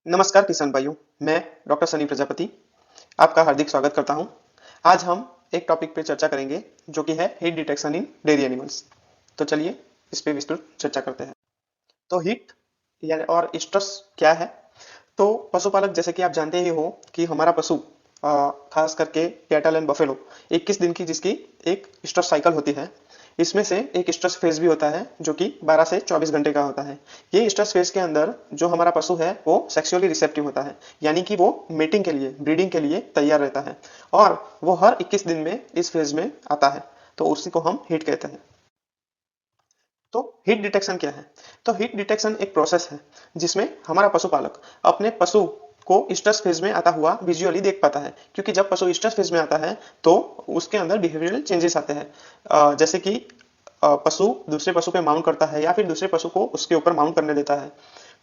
नमस्कार किसान भाइयों। मैं डॉक्टर सनी प्रजापति आपका हार्दिक स्वागत करता हूं। आज हम एक टॉपिक पे चर्चा करेंगे जो कि है हीट डिटेक्शन इन डेयरी एनिमल्स। तो चलिए इस पे विस्तृत चर्चा करते हैं। तो हीट यानी और स्ट्रेस क्या है? तो पशुपालक जैसे कि आप जानते ही हो कि हमारा पशु खास करके कैटल एंड बफेलो 21 दिन की जिसकी एक स्ट्रेस साइकिल होती है। इसमें से एक स्ट्रेस फेज भी होता है जो कि 12 से 24 घंटे का होता है। ये स्ट्रेस फेज के अंदर जो हमारा पशु है वो सेक्सुअली रिसेप्टिव होता है, यानी कि वो मीटिंग के लिए ब्रीडिंग के लिए तैयार रहता है और वो हर 21 दिन में इस फेज में आता है। तो उसी को हम हीट कहते हैं। तो हीट डिटेक्शन क्या है? तो हीट डिटेक्शन एक प्रोसेस है जिसमें हमारा पशुपालक अपने पशु को स्ट्रेस फेज में आता हुआ विजुअली देख पाता है, क्योंकि जब पशु स्ट्रेस फेज में आता है तो उसके अंदर बिहेवियरल चेंजेस आते हैं। जैसे कि पशु दूसरे पशु पे माउंट करता है या फिर दूसरे पशु को उसके ऊपर माउंट करने देता है।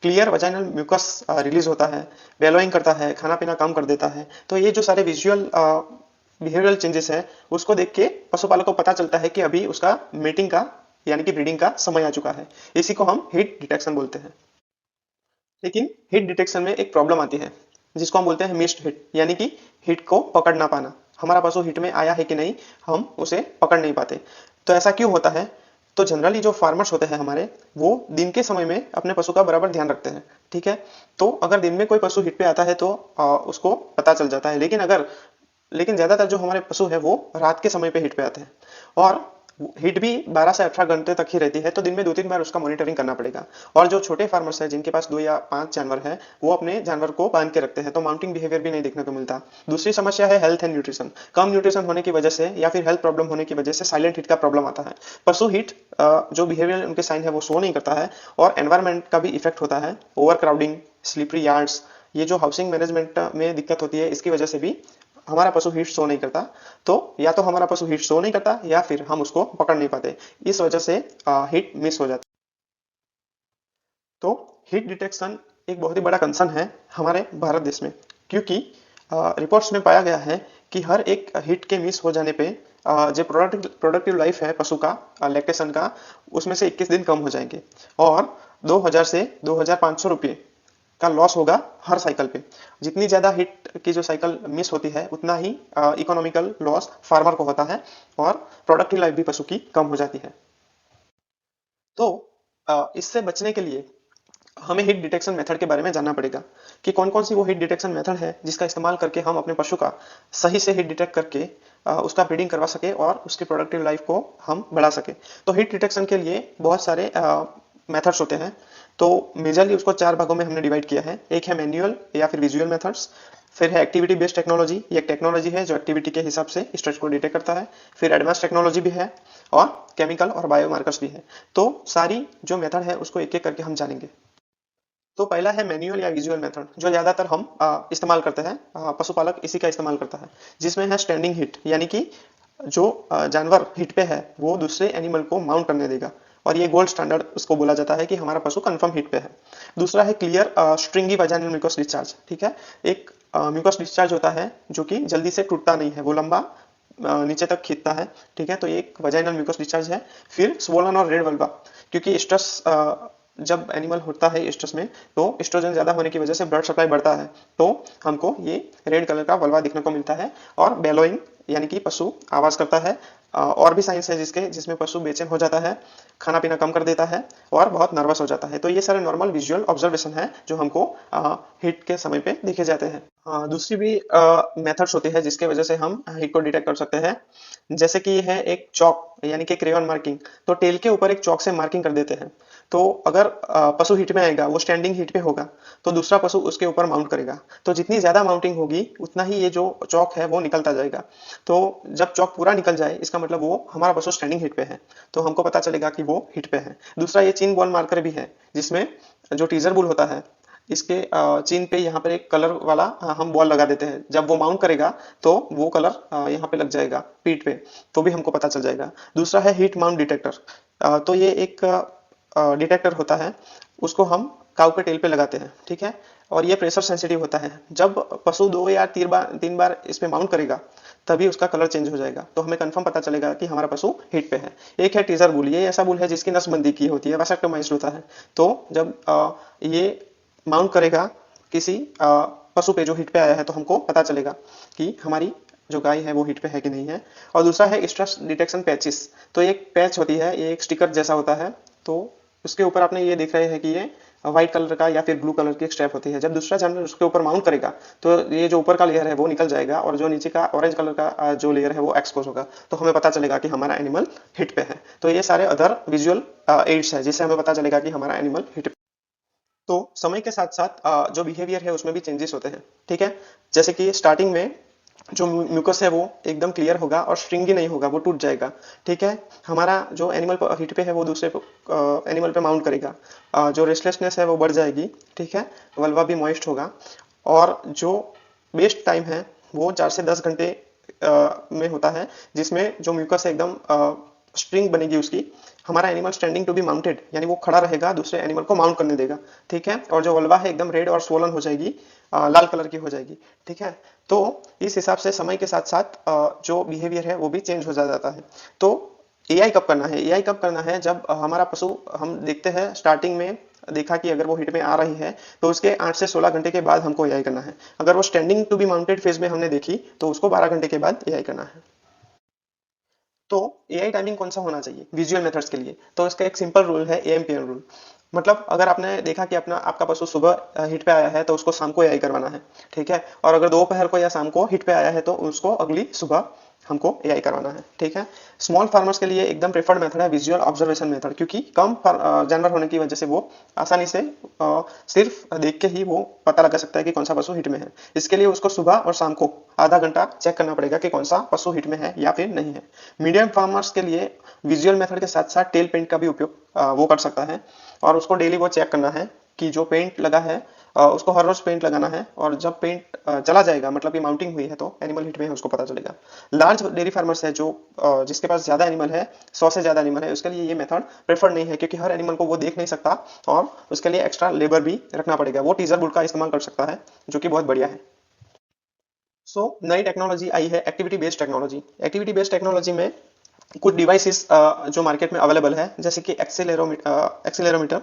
क्लियर वजाइनल म्यूकस रिलीज होता है, बेलोइंग करता है, खाना पीना कम कर देता है। तो ये जो सारे विजुअल बिहेवियरल चेंजेस है उसको देख के पशुपालक को पता चलता है कि अभी उसका मीटिंग का यानी कि ब्रीडिंग का समय आ चुका है। इसी को हम हीट डिटेक्शन बोलते हैं। लेकिन हीट डिटेक्शन में एक प्रॉब्लम आती है जिसको हम बोलते हैं मिस्ड हिट, यानी कि हिट को पकड़ ना पाना। हमारा पशु हिट में आया है कि नहीं हम उसे पकड़ नहीं पाते। तो ऐसा क्यों होता है? तो जनरली जो फार्मर्स होते हैं हमारे, वो दिन के समय में अपने पशु का बराबर ध्यान रखते हैं। ठीक है। तो अगर दिन में कोई पशु हिट पे आता है तो उसको पता चल जाता है। लेकिन ज्यादातर जो हमारे पशु है वो रात के समय पे हिट पे आते हैं और हिट भी 12 से 18 घंटे तक ही रहती है। तो दिन में 2-3 बार उसका मॉनिटरिंग करना पड़ेगा। और जो छोटे फार्मर्स है जिनके पास 2 या 5 जानवर है, वो अपने जानवर को बांध के रखते हैं तो माउंटिंग बिहेवियर भी नहीं देखने को मिलता। दूसरी समस्या है health and nutrition. Come nutrition होने की वजह से या फिर हेल्थ प्रॉब्लम होने की वजह से साइलेंट हिट का प्रॉब्लम आता है। पशु हिट जो बिहेवियर उनके साइन है वो शो नहीं करता है और एनवायरमेंट का भी इफेक्ट होता है। ओवर क्राउडिंग, स्लिपरी यार्ड्स, ये जो हाउसिंग मैनेजमेंट में दिक्कत होती है इसकी वजह से भी हमारा पशु हीट शो नहीं करता। तो या तो हमारा पशु हीट शो नहीं करता या फिर हम उसको पकड़ नहीं पाते। इस वजह से हीट मिस हो जाता है। तो हीट डिटेक्शन एक बहुत ही बड़ा कंसर्न है हमारे भारत देश में, क्योंकि रिपोर्ट्स में पाया गया है कि हर एक हीट के मिस हो जाने पे जो प्रोडक्टिव लाइफ है पशु का लैक्टेशन का, उसमें से 21 दिन कम हो जाएंगे और 2000 से 2500 रुपये का लॉस होगा हर साइकिल पे। जितनी ज्यादा हिट की जो साइकिल मिस होती है उतना ही इकोनॉमिकल लॉस फार्मर को होता है और प्रोडक्टिव लाइफ भी पशु की कम हो जाती है। तो इससे बचने के लिए हमें हिट डिटेक्शन मेथड के बारे में जानना पड़ेगा कि कौन कौन सी वो हिट डिटेक्शन मेथड है जिसका इस्तेमाल करके हम अपने पशु का सही से हिट डिटेक्ट करके उसका ब्रीडिंग करवा सके और उसकी प्रोडक्टिव लाइफ को हम बढ़ा सके। तो हिट डिटेक्शन के लिए बहुत सारे मेथड्स होते हैं। तो मेजरली उसको 4 भागों में हमने डिवाइड किया है। एक है मैनुअल या फिर विजुअल मेथड्स, फिर है एक्टिविटी बेस्ड टेक्नोलॉजी। ये एक टेक्नोलॉजी है जो एक्टिविटी के हिसाब से स्ट्रेस को डिटेक्ट करता है। फिर एडवांस टेक्नोलॉजी भी है और केमिकल और बायोमार्कर्स भी है। तो सारी जो मेथड है उसको एक एक करके हम जानेंगे। तो पहला है मैनुअल या विजुअल मेथड जो ज्यादातर हम इस्तेमाल करते हैं। पशुपालक इसी का इस्तेमाल करता है, जिसमें है स्टैंडिंग हिट, यानी कि जो जानवर हिट पे है वो दूसरे एनिमल को माउंट करने देगा और ये गोल्ड स्टैंडर्ड उसको बोला जाता है कि हमारा पशु कंफर्म हिट पे है। दूसरा है clear stringy vaginal mucus discharge. ठीक है। एक म्यूकस डिस्चार्ज होता है जो कि जल्दी से टूटता नहीं है, वो लंबा नीचे तक खींचता है। ठीक है। तो ये एक वजाइनल म्यूकस डिस्चार्ज है। फिर स्वोलन और रेड वल्वा, क्योंकि स्ट्रेस जब एनिमल होता है स्ट्रेस में तो एस्ट्रोजन ज्यादा होने की वजह से ब्लड सप्लाई बढ़ता है, तो हमको ये रेड कलर का वल्वा दिखने को मिलता है। और बेलोइंग यानी कि पशु आवाज करता है। और भी साइंस है जिसमें पशु बेचैन हो जाता है, खाना पीना कम कर देता है और बहुत नर्वस हो जाता है। तो ये सारे नॉर्मल विजुअल ऑब्जर्वेशन है जो हमको हिट के समय पे देखे जाते हैं। दूसरी भी मेथड्स होती है जिसके वजह से हम हिट को डिटेक्ट कर सकते हैं। जैसे कि है एक चौक यानी कि क्रेयॉन मार्किंग। तो टेल के ऊपर एक चौक से मार्किंग कर देते हैं। तो अगर पशु हिट में आएगा, वो स्टैंडिंग हिट पे होगा, तो दूसरा पशु उसके ऊपर माउंट करेगा। तो जितनी ज्यादा माउंटिंग होगी उतना ही ये जो चौक है वो निकलता जाएगा। तो जब चौक पूरा निकल जाए इसका मतलब वो हमारा पशु स्टैंडिंग हिट पे है, तो हमको पता चलेगा कि वो हिट पे है। दूसरा ये चीन बॉल मार्कर भी है, जिसमें जो टीजर बुल होता है इसके चीन पे यहाँ पर एक कलर वाला हम बॉल लगा देते हैं। जब वो माउंट करेगा तो वो कलर यहाँ पे लग जाएगा पीठ पे, तो भी हमको पता चल जाएगा। दूसरा है हीट माउंट डिटेक्टर। तो ये एक डिटेक्टर होता है, उसको हम काऊ के टेल पे लगाते हैं। ठीक है। और ये प्रेशर सेंसिटिव होता है। जब पशु 2 या 3 बार इस पे माउंट करेगा तभी उसका कलर चेंज हो जाएगा, तो हमें कंफर्म पता चलेगा कि हमारा पशु हिट पे है। एक है टीजर बुल। ये ऐसा बुल है जिसकी नसबंदी की होती है, वैसेक्टोमाइज्ड होता है। तो जब ये माउंट करेगा किसी पशु पे जो हिट पे आया है तो हमको पता चलेगा कि हमारी जो गाय है वो हिट पे है कि नहीं है। और दूसरा है स्ट्रेस डिटेक्शन पैचेस। तो एक पैच होती है, ये एक स्टिकर जैसा होता है, तो उसके ऊपर आपने ये देख रहे हैं कि ये व्हाइट कलर का या फिर ब्लू कलर की एक स्ट्रैप होती है। जब दूसरा जानवर उसके ऊपर माउंट करेगा तो ये जो ऊपर का लेयर है वो निकल जाएगा और जो नीचे का ऑरेंज कलर का जो लेयर है वो एक्सपोज होगा, तो हमें पता चलेगा कि हमारा एनिमल हिट पे है। तो ये सारे अदर विजुअल एड्स है जिससे हमें पता चलेगा कि हमारा एनिमल हिट पे। तो समय के साथ साथ जो बिहेवियर है उसमें भी चेंजेस होते हैं, ठीक है। जैसे कि स्टार्टिंग में जो म्यूकस है वो एकदम क्लियर होगा और स्ट्रिंगी नहीं होगा, वो टूट जाएगा, ठीक है। हमारा जो एनिमल हिट पे है वो दूसरे एनिमल पे माउंट करेगा, जो रेस्टलेसनेस है वो बढ़ जाएगी, ठीक है। वल्वा भी मॉइस्ट होगा। और जो बेस्ट टाइम है वो 4 से 10 घंटे में होता है, जिसमें जो म्यूकस है एकदम स्ट्रिंग बनेगी उसकी। हमारा animal standing to be mounted, यानी वो खड़ा रहेगा, दूसरे एनिमल को माउंट करने देगा, ठीक है। और जो वल्वा है एकदम रेड और स्वोलन हो जाएगी, लाल कलर की हो जाएगी, ठीक है। तो इस हिसाब से समय के साथ साथ जो बिहेवियर है वो भी चेंज हो जाता है। तो एआई कब करना है? एआई कब करना है? जब हमारा पशु, हम देखते हैं स्टार्टिंग में देखा कि अगर वो हिट में आ रही है तो उसके 8 से 16 घंटे के बाद हमको एआई करना है। अगर वो standing to be mounted phase में हमने देखी तो उसको 12 घंटे के बाद एआई करना है। तो एआई टाइमिंग कौन सा होना चाहिए विजुअल मेथड्स के लिए? तो इसका एक सिंपल रूल है, एएमपीएन रूल। मतलब अगर आपने देखा कि अपना आपका पशु सुबह हिट पे आया है तो उसको शाम को एआई करवाना है, ठीक है। और अगर दोपहर को या शाम को हिट पे आया है तो उसको अगली सुबह हमको एआई करवाना है, ठीक है। स्मॉल फार्मर्स के लिए एकदम प्रेफर्ड मेथड है विजुअल ऑब्जर्वेशन मेथड, क्योंकि कम जानवर होने की वजह से वो आसानी से सिर्फ देख के ही वो पता लगा सकता है कि कौन सा पशु हिट में है। इसके लिए उसको सुबह और शाम को आधा घंटा चेक करना पड़ेगा कि कौन सा पशु हिट में है या फिर नहीं है। मीडियम फार्मर्स के लिए विजुअल मेथड के साथ साथ टेल पेंट का भी उपयोग वो कर सकता है, और उसको डेली वो चेक करना है कि जो पेंट लगा है उसको हर रोज पेंट लगाना है, और जब पेंट चला जाएगा, मतलब कि माउंटिंग हुई है, तो एनिमल हिट में है उसको पता चलेगा। लार्ज डेयरी फार्मर्स है जो जिसके पास ज्यादा एनिमल है, 100 से ज्यादा एनिमल है, उसके लिए ये मेथड प्रेफर नहीं है, क्योंकि हर एनिमल को वो देख नहीं सकता और उसके लिए एक्स्ट्रा लेबर भी रखना पड़ेगा। वो टीजर बुल का इस्तेमाल कर सकता है, जो कि बहुत बढ़िया है। नई टेक्नोलॉजी आई है activity based technology. Activity based technology में कुछ डिवाइसेस जो मार्केट में अवेलेबल है, जैसे कि एक्सीलरोमीटर,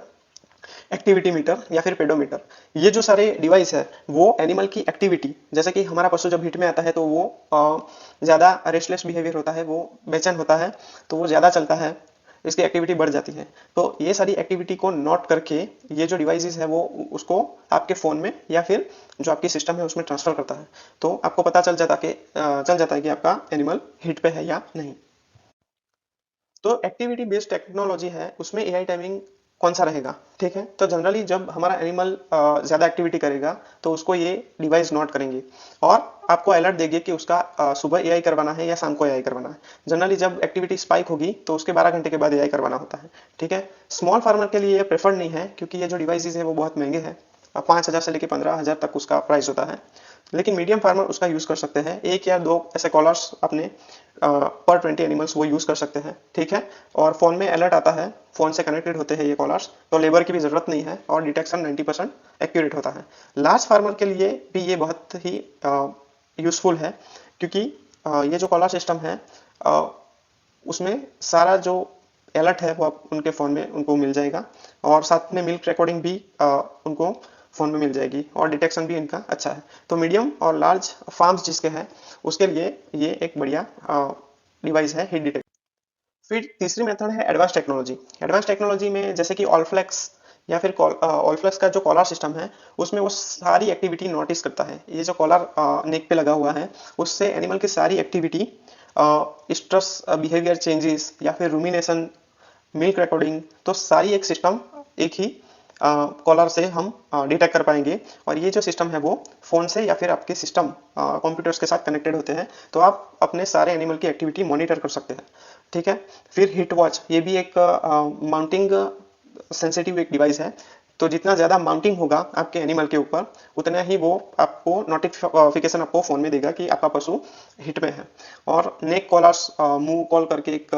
एक्टिविटी मीटर या फिर पेडोमीटर। ये जो सारे डिवाइस है वो एनिमल की एक्टिविटी, जैसे कि हमारा पशु जब हिट में आता है तो वो ज्यादा रेस्टलेस बिहेवियर होता है, वो बेचैन होता है, तो वो ज्यादा चलता है, इसकी एक्टिविटी बढ़ जाती है। तो ये सारी एक्टिविटी को नोट करके ये जो डिवाइसेस है वो उसको आपके फोन में या फिर जो आपकी सिस्टम है उसमें ट्रांसफर करता है। तो आपको पता चल जाता है कि आपका एनिमल हिट पे है या नहीं। तो एक्टिविटी बेस्ड टेक्नोलॉजी है, उसमें एआई टाइमिंग कौन सा रहेगा, ठीक है। तो जनरली जब हमारा एनिमल ज्यादा एक्टिविटी करेगा तो उसको ये डिवाइस नोट करेंगे और आपको अलर्ट देगी कि उसका सुबह एआई करवाना है या शाम को एआई करवाना है। जनरली जब एक्टिविटी स्पाइक होगी तो उसके 12 घंटे के बाद एआई करवाना होता है, ठीक है। स्मॉल फार्मर के लिए ये प्रेफर्ड नहीं है, क्योंकि ये जो डिवाइसेज है वो बहुत महंगे हैं, 5,000 से लेकर 15,000 तक उसका प्राइस होता है। लेकिन मीडियम फार्मर उसका यूज कर सकते हैं, एक या दो ऐसे कॉलर्स अपने पर 20 एनिमल्स वो यूज कर सकते हैं, ठीक है। और फोन में अलर्ट आता है, फोन से कनेक्टेड होते हैं ये कॉलर्स, तो लेबर की भी जरूरत नहीं है और डिटेक्शन 90% एक्यूरेट होता है। लार्ज फार्मर के लिए भी ये बहुत ही यूजफुल है, क्योंकि ये जो कॉलर सिस्टम है उसमें सारा जो अलर्ट है वो उनके फोन में उनको मिल जाएगा, और साथ में मिल्क रिकॉर्डिंग भी उनको फोन में मिल जाएगी, और डिटेक्शन भी इनका अच्छा है। तो मीडियम और लार्ज फार्म्स जिसके हैं उसके लिए ये एक बढ़िया डिवाइस है हिट डिटेक्ट। फिर तीसरी मेथड है एडवांस टेक्नोलॉजी। एडवांस टेक्नोलॉजी में जैसे कि ऑलफ्लेक्स या फिर ऑलफ्लेक्स का जो कॉलर सिस्टम है उसमें वो सारी एक्टिविटी नोटिस करता है। ये जो कॉलर नेक पे लगा हुआ है उससे एनिमल की सारी एक्टिविटी, स्ट्रेस बिहेवियर चेंजेस या फिर रूमिनेशन, मिल्क रिकॉर्डिंग, तो सारी एक सिस्टम एक ही कॉलर से हम डिटेक्ट कर पाएंगे। और ये जो सिस्टम है वो फोन से या फिर आपके सिस्टम कंप्यूटर्स के साथ कनेक्टेड होते हैं, तो आप अपने सारे एनिमल की एक्टिविटी मॉनिटर कर सकते हैं, ठीक है। फिर हिट वॉच, ये भी एक माउंटिंग सेंसिटिव एक डिवाइस है। तो जितना ज्यादा माउंटिंग होगा आपके एनिमल के ऊपर उतना ही वो आपको नोटिफिकेशन आपको फोन में देगा कि आपका पशु हिट में है। और नेक कॉलर्स मूव कॉल करके एक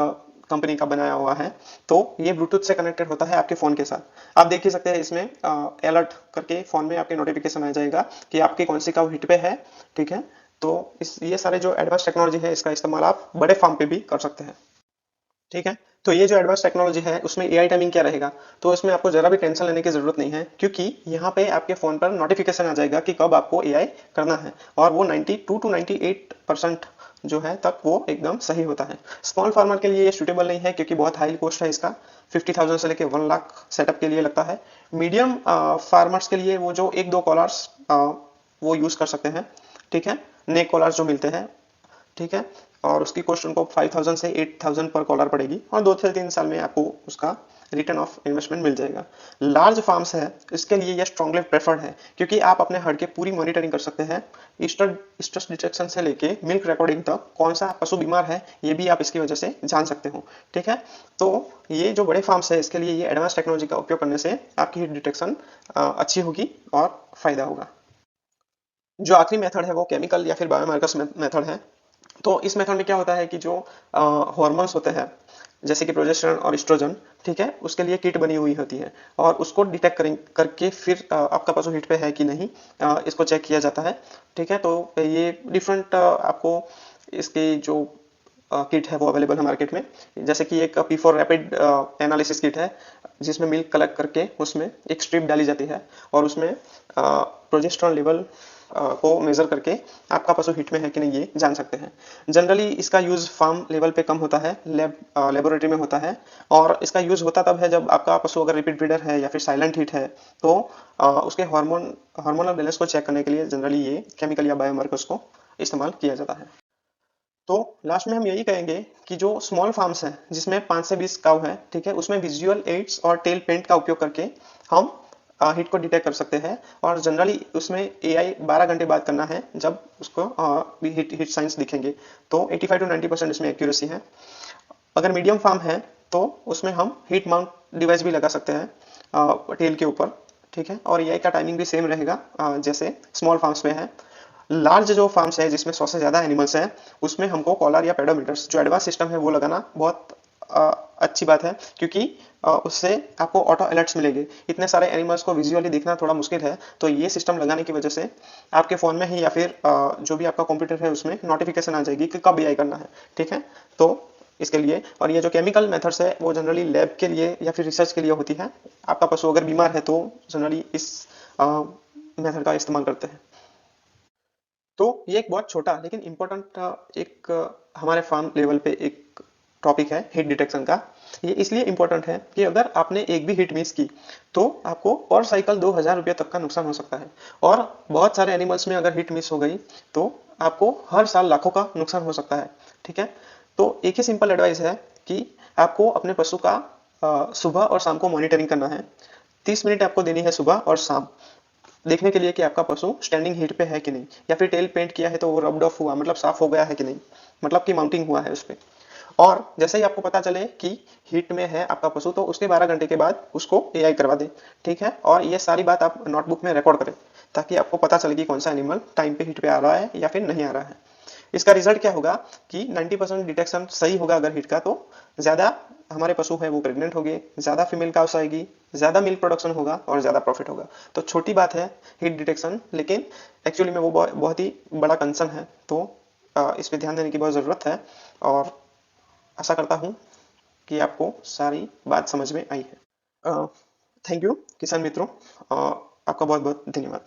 कंपनी का बनाया हुआ है, तो ये ब्लूटूथ से कनेक्टेड होता है आपके फोन के साथ। आप देख ही सकते हैं इसमें अलर्ट करके फोन में आपके नोटिफिकेशन आ जाएगा कि आपकी कौन सी काऊ हिट पे है, ठीक है। तो ये सारे जो एडवांस टेक्नोलॉजी है इसका इस्तेमाल आप बड़े फार्म पे भी कर सकते हैं, ठीक है। तो ये जो एडवांस टेक्नोलॉजी है उसमें एआई टाइमिंग क्या रहेगा, तो इसमें आपको जरा भी टेंशन लेने की जरूरत नहीं है, क्योंकि यहाँ पे आपके फोन पर नोटिफिकेशन आ जाएगा कि कब आपको एआई करना है, और वो 92 to 98% जो है तक वो एकदम सही होता है। स्मॉल फार्मर के लिए ये सूटेबल नहीं है, क्योंकि बहुत हाई कॉस्ट है इसका, 50,000 से लेके 1 लाख सेटअप के लिए लगता है। मीडियम फार्मर्स के लिए वो जो एक दो कॉलर्स वो यूज कर सकते हैं, ठीक है, नेक कॉलर्स जो मिलते हैं, ठीक है, और उसकी कॉस्ट उनको 5,000 से 8,000 पर कॉलर पड़ेगी, और 2 से 3 साल में आपको उसका रिटर्न ऑफ इन्वेस्टमेंट मिल जाएगा। लार्ज फार्म्स है इसके लिए यह स्ट्रांगली प्रेफर्ड है, क्योंकि आप अपने हर्ड के पूरी मॉनिटरिंग कर सकते हैं, स्ट्रेस डिटेक्शन से लेके मिल्क रिकॉर्डिंग तक, कौन सा पशु बीमार है ये भी आप इसकी वजह से जान सकते हो, ठीक है। तो ये जो बड़े फार्म्स है इसके लिए ये एडवांस टेक्नोलॉजी का उपयोग करने से आपकी हीट डिटेक्शन अच्छी होगी और फायदा होगा। जो आखिरी मेथड है वो केमिकल या फिर बायोमार्कर्स मेथड है। तो इस मेथड में क्या होता है कि जो हॉर्मोन्स होते हैं, जैसे कि प्रोजेस्टेरोन और एस्ट्रोजन, ठीक है, उसके लिए किट बनी हुई होती है, और उसको डिटेक्ट करके फिर आपका पशु हिट पे है कि नहीं, इसको चेक किया जाता है, ठीक है। तो ये डिफरेंट आपको इसकी जो किट है वो अवेलेबल है मार्केट में, जैसे कि एक P4 रैपिड एनालिसिस किट है, जिसमें मिल्क कलेक्ट करके उसमें एक स्ट्रिप डाली जाती है, और उसमें प्रोजेस्टेरोन लेवल को मेजर करके आपका पशु हिट में है कि नहीं ये जान सकते हैं। जनरली इसका यूज फार्म लेवल पे कम होता है, लेबोरेटरी में होता है, और इसका यूज होता तब है जब आपका पशु अगर रिपीट ब्रीडर है या फिर साइलेंट हिट है, तो उसके हार्मोनल बैलेंस को चेक करने के लिए जनरली ये केमिकल या बायोमार्कर्स को इस्तेमाल किया जाता है। तो लास्ट में हम यही कहेंगे कि जो स्मॉल फार्म्स हैं जिसमें 5 से 20 काऊ है, ठीक है, उसमें विजुअल एड्स और टेल पेंट का उपयोग करके हम हिट को डिटेक्ट कर सकते हैं, और जनरली उसमें एआई 12 घंटे बाद करना है जब उसको हिट हिट साइंस दिखेंगे। तो 85 to 90% इसमें एक्यूरेसी है। अगर मीडियम फार्म है तो उसमें हम हीट माउंट डिवाइस भी लगा सकते हैं टेल के ऊपर, ठीक है, और एआई का टाइमिंग भी सेम रहेगा जैसे स्मॉल फार्म्स में है। लार्ज जो फार्म्स है जिसमें 100 से ज्यादा एनिमल्स हैं, उसमें हमको कॉलर या पेडोमीटर्स जो एडवांस सिस्टम है वो लगाना बहुत अच्छी बात है, क्योंकि उससे आपको ऑटो अलर्ट्स मिलेंगे। इतने सारे एनिमल्स को विजुअली देखना थोड़ा मुश्किल है, तो ये सिस्टम लगाने की वजह से आपके फोन में ही या फिर जो भी आपका कंप्यूटर है उसमें नोटिफिकेशन आ जाएगी कि कब एआई करना है, ठीक है। तो इसके लिए, और ये जो केमिकल मेथड्स है वो जनरली लैब के लिए या फिर रिसर्च के लिए होती है। आपका पशु अगर बीमार है तो जनरली इस मेथड का इस्तेमाल करते हैं। तो ये एक बहुत छोटा लेकिन इम्पोर्टेंट एक हमारे फार्म लेवल पे एक टॉपिक है हिट डिटेक्शन का। ये इसलिए इम्पोर्टेंट है कि अगर आपने एक भी हिट मिस की तो आपको पर साइकिल 2,000 रुपये तक का नुकसान हो सकता है, और बहुत सारे एनिमल्स में अगर हिट मिस हो गई तो आपको हर साल लाखों का नुकसान हो सकता है, ठीक है। तो एक ही सिंपल एडवाइस है कि आपको अपने पशु का सुबह और शाम को मॉनिटरिंग करना है। 30 मिनट आपको देनी है सुबह और शाम, देखने के लिए कि आपका पशु स्टैंडिंग हीट पे है कि नहीं, या फिर टेल पेंट किया है तो वो रब्ड ऑफ हुआ, मतलब साफ हो गया है कि नहीं, मतलब कि माउंटिंग हुआ है उस पे। और जैसे ही आपको पता चले कि हीट में है आपका पशु तो उसके 12 घंटे के बाद उसको एआई करवा दे, ठीक है, और ये सारी बात आप नोटबुक में रिकॉर्ड करें, ताकि आपको पता चले कि कौन सा एनिमल टाइम पे हीट पे आ रहा है या फिर नहीं आ रहा है। इसका रिजल्ट क्या होगा कि 90% डिटेक्शन सही होगा अगर हिट का, तो ज्यादा हमारे पशु है वो प्रेग्नेंट होंगे, ज्यादा फीमेल काउस आएगी, ज्यादा मिल्क प्रोडक्शन होगा और ज्यादा प्रॉफिट होगा। तो छोटी बात है हिट डिटेक्शन, लेकिन एक्चुअली में वो बहुत ही बड़ा कंसर्न है, तो इस पे ध्यान देने की बहुत जरूरत है। और आशा करता हूँ कि आपको सारी बात समझ में आई है। थैंक यू किसान मित्रों, आपका बहुत बहुत धन्यवाद।